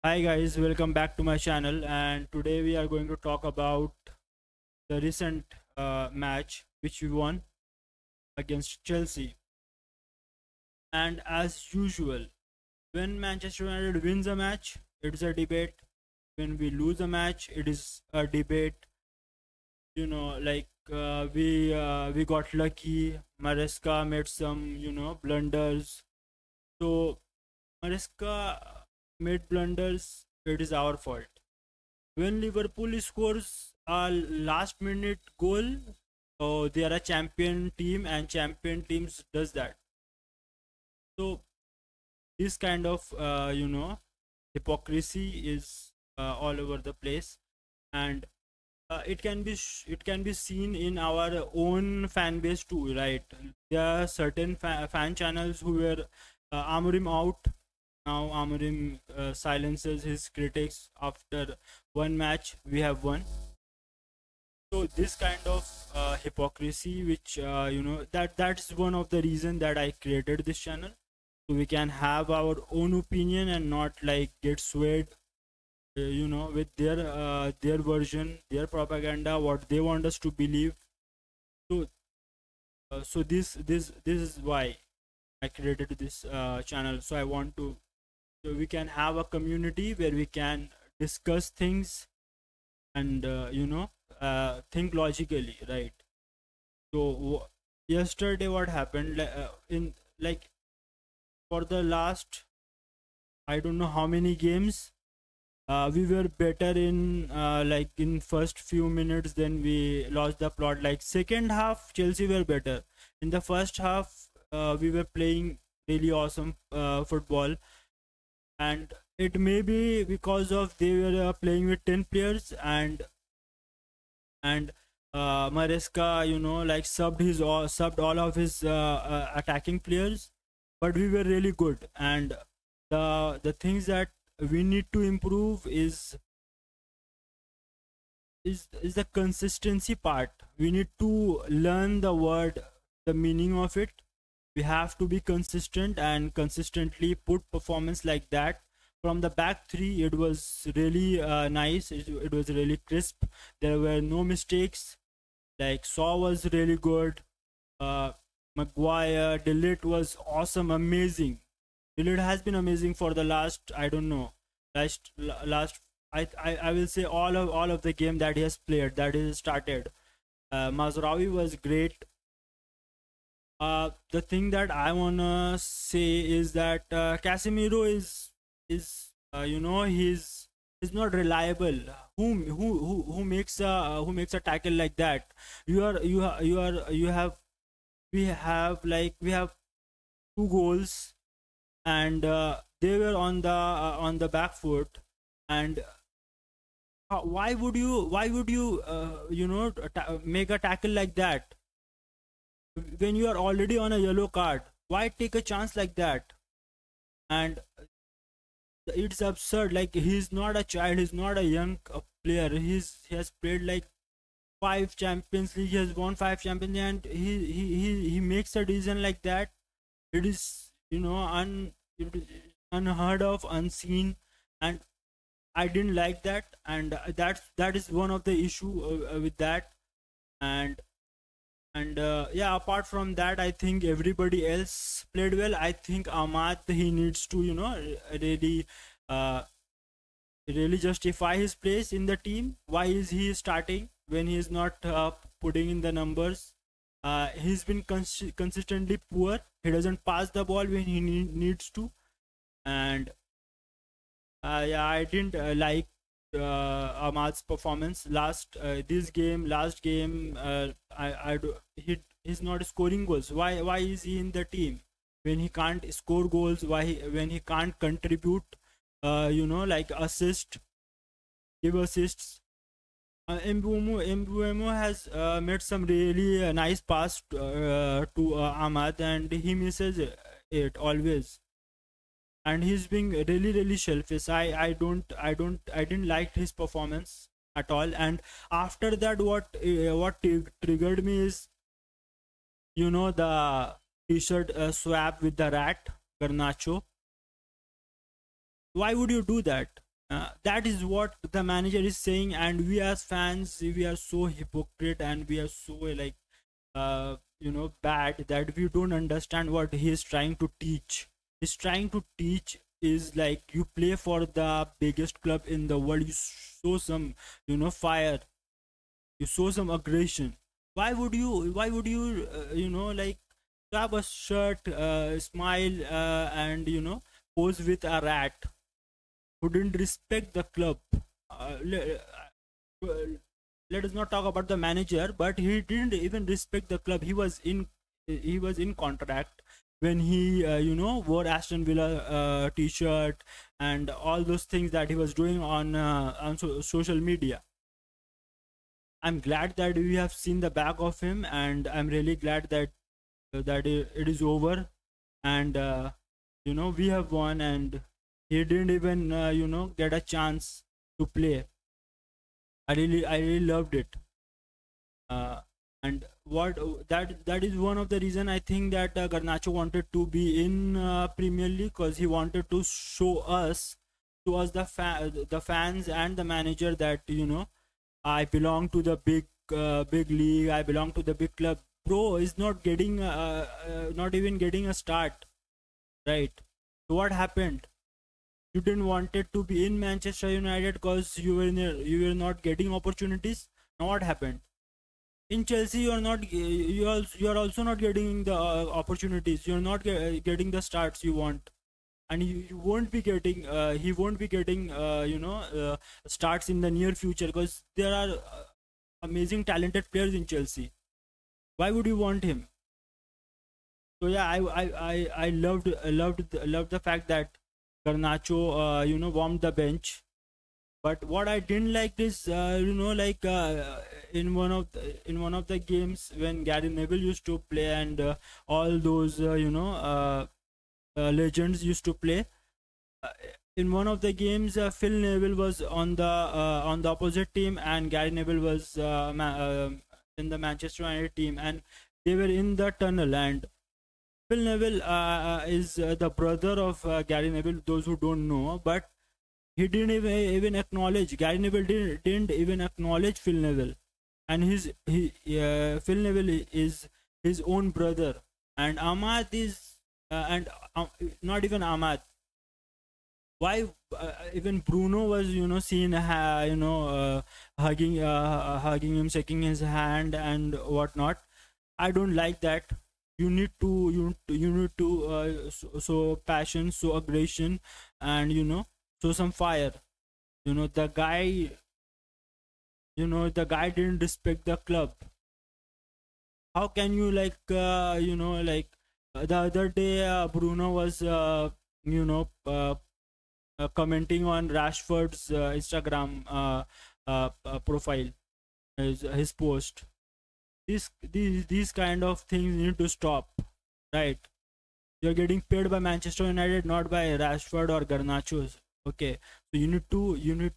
Hi guys, welcome back to my channel, and today we are going to talk about the recent match which we won against Chelsea. And as usual, when Manchester United wins a match, it's a debate. When we lose a match, it is a debate. We got lucky. Maresca made some blunders. So Maresca made blunders. It is our fault. When Liverpool scores a last minute goal, oh, they are a champion team, and champion teams does that. So this kind of hypocrisy is all over the place, and it can be seen in our own fan base too, right? There are certain fan channels who were Amorim out. Now Amorim silences his critics after one match we have won. So this kind of hypocrisy, which that's one of the reason that I created this channel, so we can have our own opinion and not like get swayed with their version, their propaganda, what they want us to believe. So this is why I created this channel. So I want to, so we can have a community where we can discuss things and think logically, right? So yesterday what happened, in like for the last, I don't know how many games, we were better in like in first few minutes, then we lost the plot. Like second half Chelsea were better. In the first half we were playing really awesome football, and it may be because of they were playing with 10 players, and Maresca, like subbed all of his attacking players, but we were really good. And the things that we need to improve is the consistency part. We need to learn the word, the meaning of it. We have to be consistent and consistently put performance like that. From the back three, it was really nice. It was really crisp. There were no mistakes. Like Saw was really good. Maguire, Delete was awesome, amazing. Delete has been amazing for the last, I don't know, last I will say all of the game that he has played, that he has started. Mazraoui was great. The thing that I wanna say is that Casemiro he's not reliable. Who makes a tackle like that? We have two goals, and they were on the back foot. And why would you make a tackle like that when you are already on a yellow card? Why take a chance like that? And it's absurd. Like, he's not a child, he's not a young player. He has played like five Champions League, he has won five Champions League, and he makes a decision like that. It is it is unheard of, unseen. And I didn't like that, and that is one of the issue with that. And and yeah, apart from that, I think everybody else played well. I think Ahmad, he needs to really uh, really justify his place in the team. Why is he starting when he is not putting in the numbers? He's been consistently poor. He doesn't pass the ball when he needs to. And yeah, I didn't like Ahmad's performance last game. He's not scoring goals. Why is he in the team when he can't score goals? When he can't contribute? Like give assists. Mbuemo has made some really nice pass to Ahmad, and he misses it always. And he's being really selfish. I didn't like his performance at all. And after that, what triggered me is the t-shirt swap with the rat Garnacho. Why would you do that? That is what the manager is saying, and we as fans, we are so hypocrite, and we are so like bad, that we don't understand what he is trying to teach. He's trying to teach is like, you play for the biggest club in the world, you show some fire, you show some aggression. Why would you like grab a shirt, smile, and pose with a rat who didn't respect the club? Uh, let us not talk about the manager, but he didn't even respect the club. He was in contract when he wore Aston Villa t-shirt, and all those things that he was doing on social media. I'm glad that we have seen the back of him, and I'm really glad that it is over, and we have won, and he didn't even get a chance to play. I really loved it. uh, and what that is one of the reason I think that Garnacho wanted to be in Premier League, because he wanted to show us, the fans and the manager, that I belong to the big league, I belong to the big club. Bro is not getting not even getting a start, right? So what happened? You didn't wanted to be in Manchester United because you were not getting opportunities. Now what happened? In Chelsea, you are also not getting the opportunities. You're not getting the starts you want, and you won't be getting. He won't be getting. Starts in the near future, because there are amazing talented players in Chelsea. Why would you want him? So yeah, I loved the fact that Garnacho warmed the bench. But what I didn't like is like in one of the games when Gary Neville used to play, and all those legends used to play. Uh, in one of the games, Phil Neville was on the opposite team, and Gary Neville was in the Manchester United team, and they were in the tunnel. And Phil Neville is the brother of Gary Neville. Those who don't know, but he didn't even acknowledge. Gary Neville didn't even acknowledge Phil Neville, and Phil Neville is his own brother, and Ahmad is and not even Ahmad. Why even Bruno was seen hugging him, shaking his hand and whatnot. I don't like that. You need to show passion, show aggression, and show some fire. The guy didn't respect the club. How can you the other day Bruno was commenting on Rashford's Instagram profile, his post. These kind of things need to stop, right? You're getting paid by Manchester United, not by Rashford or Garnacho. Okay, so you need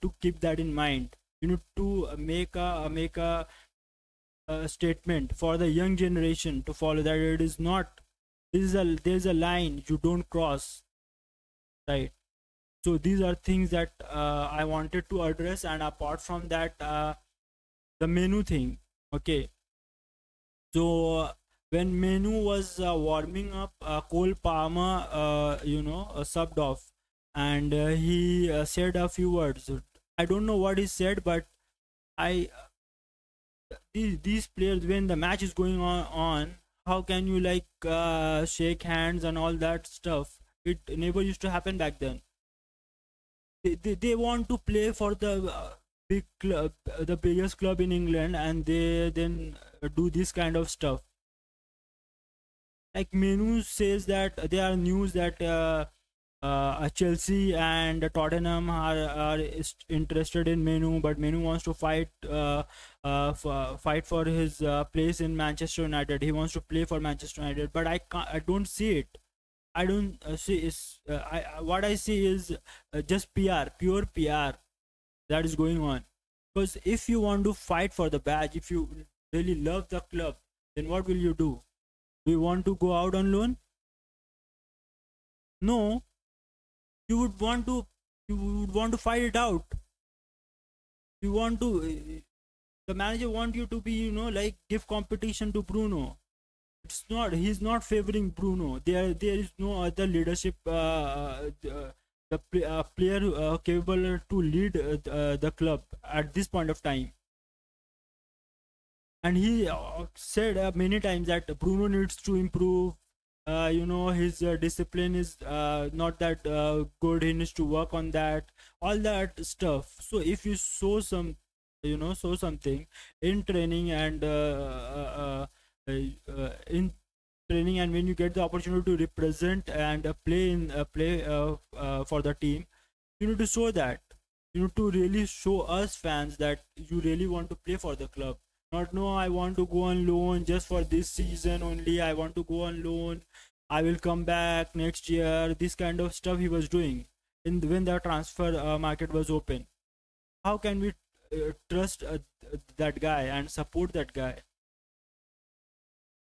to keep that in mind. You need to make a statement for the young generation to follow, that it is not, there's a line you don't cross, right? So these are things that I wanted to address. And apart from that, the menu thing. Okay, so when Menu was warming up, Cole Palmer subbed off, and he said a few words. I don't know what he said, but I these players, when the match is going on, how can you shake hands and all that stuff? It never used to happen back then. They want to play for the big club, the biggest club in England, and they then do this kind of stuff. Like Menu says that there are news that Chelsea and Tottenham are interested in Menu, but Menu wants to fight for his place in Manchester United. He wants to play for Manchester United, but I don't see it. I don't see is what I see is just PR, pure PR that is going on. Because if you want to fight for the badge, if you really love the club, then what will you do? Do you want to go out on loan? No, you would want to You would want to fight it out. You want to the manager want you to be, like, give competition to Bruno. It's not, he's not favoring Bruno. There is no other leadership, player capable to lead the club at this point of time. And he said many times that Bruno needs to improve. His discipline is not that good. He needs to work on that, all that stuff. So if you show something in training, and in training, and when you get the opportunity to represent and play for the team, you need to show that. You need to really show us fans that you really want to play for the club. Not, no, I want to go on loan just for this season only. I want to go on loan. I will come back next year. This kind of stuff he was doing when the transfer market was open. How can we trust that guy and support that guy?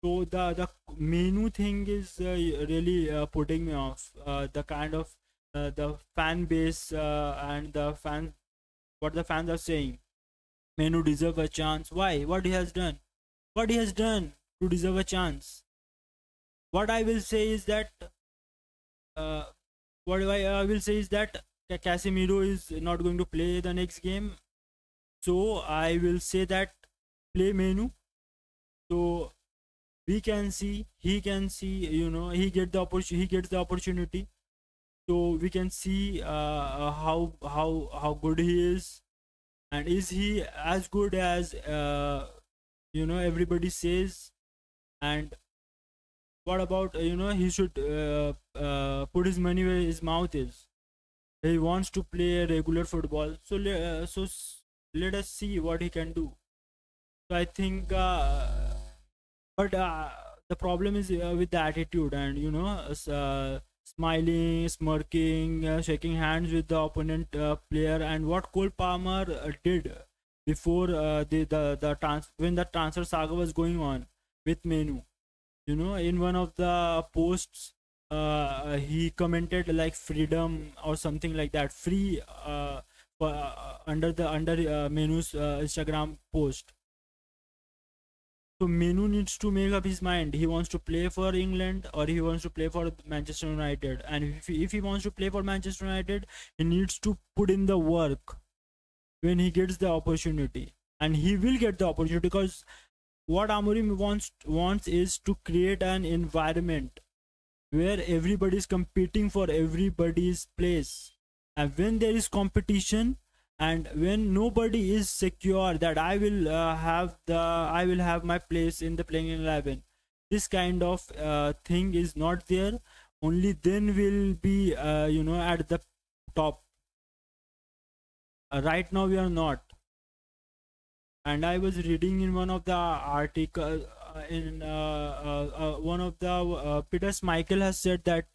So the menu thing is really putting me off. The kind of the fan base and the fan, what the fans are saying. Menu deserve a chance. Why? What he has done? What he has done to deserve a chance? What I will say is that uh, I will say is that Casemiro is not going to play the next game. So I will say that play Menu. So we can see, he can see, he gets the opportunity. So we can see how good he is, and is he as good as everybody says. And what about he should put his money where his mouth is. He wants to play regular football, so let us see what he can do. So I think but the problem is with the attitude, and smiling, smirking, shaking hands with the opponent player. And what Cole Palmer did before when the transfer saga was going on with Menu. In one of the posts, he commented like freedom or something like that, free, under Menu's Instagram post. So Menu needs to make up his mind. He wants to play for England or he wants to play for Manchester United. And if he wants to play for Manchester United, he needs to put in the work when he gets the opportunity. And he will get the opportunity, because what Amorim wants is to create an environment where everybody is competing for everybody's place. And when there is competition, and when nobody is secure that I will have my place in the playing 11, this kind of thing is not there. Only then will be at the top. Right now we are not. And I was reading in one of the article in one of the Peter Schmeichel has said that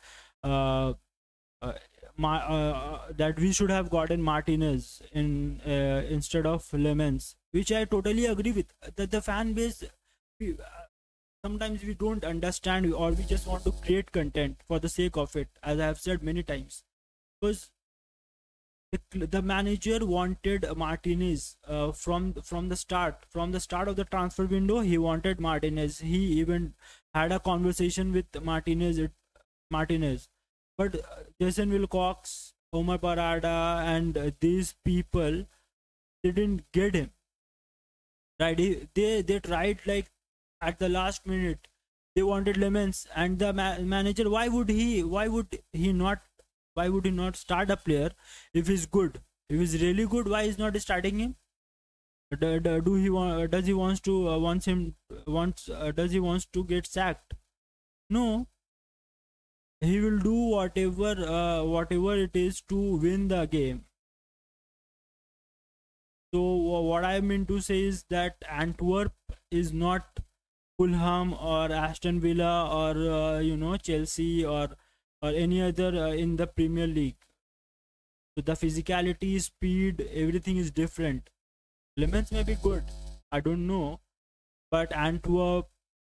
that we should have gotten Martinez instead of Lemons, which I totally agree with. The fan base, sometimes we don't understand, or we just want to create content for the sake of it, as I have said many times. Because the manager wanted Martinez from the start of the transfer window. He wanted Martinez. He even had a conversation with Martinez. But Jason Wilcox, Omar Parada, and these people didn't get him. Right? They tried, like, at the last minute. They wanted Lemons, and the manager. Why would he not start a player if he's good? If he's really good, why is not starting him? Does he wants to get sacked? No. He will do whatever it is to win the game. So what I mean to say is that Antwerp is not Fulham or Aston Villa or Chelsea or any other in the Premier League. So the physicality, speed, everything is different. Lemons may be good, I don't know, but Antwerp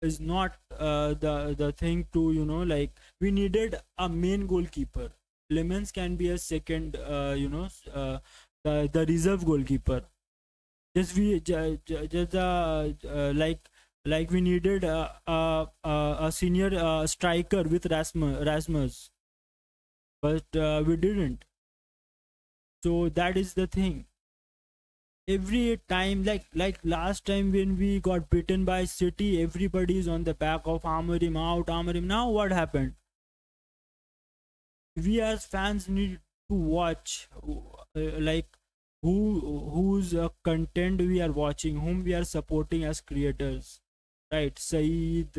is not the thing to like. We needed a main goalkeeper. Lemons can be a second, the reserve goalkeeper. Just just like we needed a senior striker with Rasmus, but we didn't. So that is the thing. Every time, like last time when we got beaten by City, everybody is on the back of Amorim out, Amorim. Now what happened? We as fans need to watch, like whose content we are watching, whom we are supporting as creators, right? Saeed,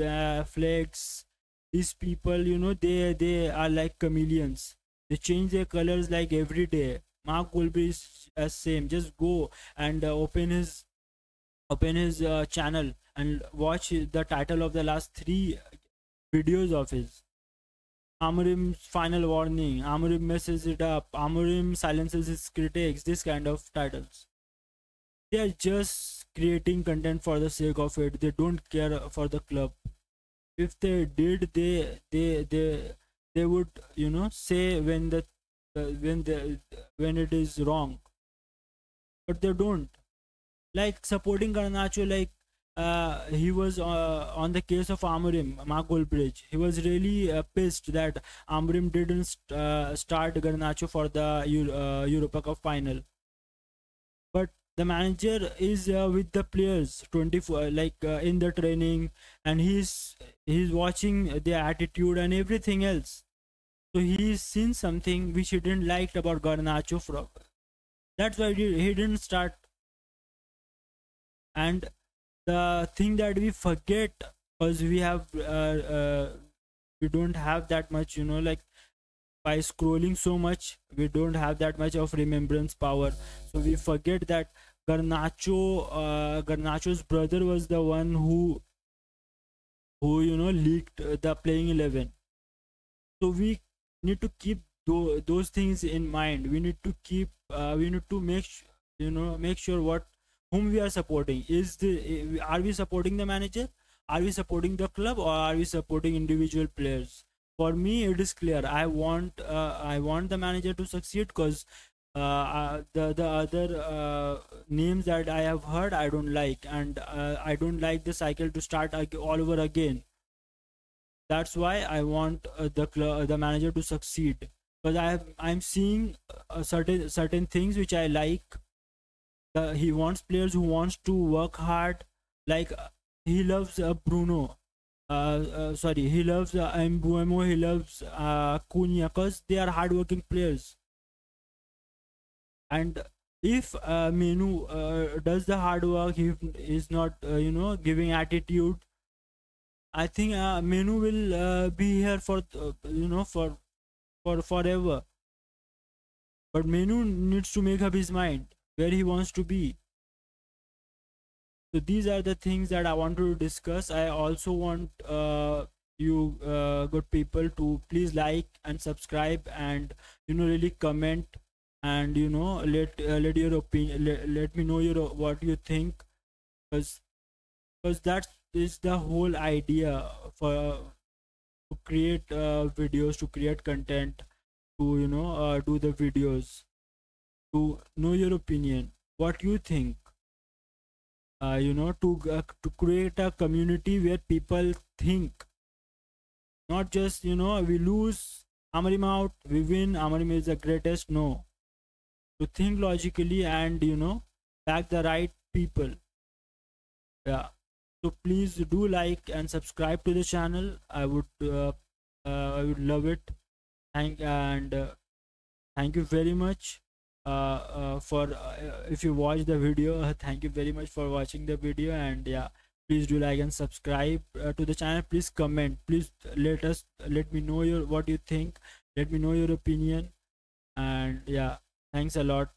Flex, these people, they are like chameleons. They change their colors like every day. Mark Goldberg is same. Just go and open his channel and watch the title of the last 3 videos of his. Amorim's final warning, Amorim messes it up, Amorim silences his critics, this kind of titles. They are just creating content for the sake of it. They don't care for the club. If they did, they would, say when it is wrong. But they don't. Like supporting Garnacho, like he was on the case of Amorim, Mark Goldbridge. He was really pissed that Amorim didn't start Garnacho for the Europa Cup final. But the manager is with the players 24, in the training, and he's watching their attitude and everything else. So he's seen something which he didn't like about Garnacho. That's why he didn't start. And the thing that we forget, because we don't have that much, like by scrolling so much, we don't have that much of remembrance power. So we forget that Garnacho's brother was the one who leaked the playing 11. So we need to keep those things in mind. We need to make sure whom we are supporting. Are we supporting the manager, are we supporting the club, or are we supporting individual players? For me, it is clear. I want the manager to succeed, because the other names that I have heard, I don't like, and I don't like the cycle to start all over again. That's why I want the manager to succeed, because I'm seeing certain things which I like. He wants players who wants to work hard. Like he loves Bruno. He loves Mbuemo. He loves Cunha, because they are hardworking players. And if Menu does the hard work, he is not giving attitude, I think Menu will be here for for forever. But Menu needs to make up his mind where he wants to be. So these are the things that I want to discuss. I also want you good people to please like and subscribe, and really comment, and let your opinion, let me know what you think, because that is the whole idea for to create videos, to create content, to do the videos, to know your opinion, what you think, to create a community where people think, not just we lose, Amorim out, we win, Amorim is the greatest. No, to think logically and back the right people. Yeah. So please do like and subscribe to the channel. I would love it. Thank you very much for if you watch the video. Thank you very much for watching the video, and yeah, please do like and subscribe to the channel. Please comment. Please let me know what you think. Let me know your opinion, and yeah, thanks a lot.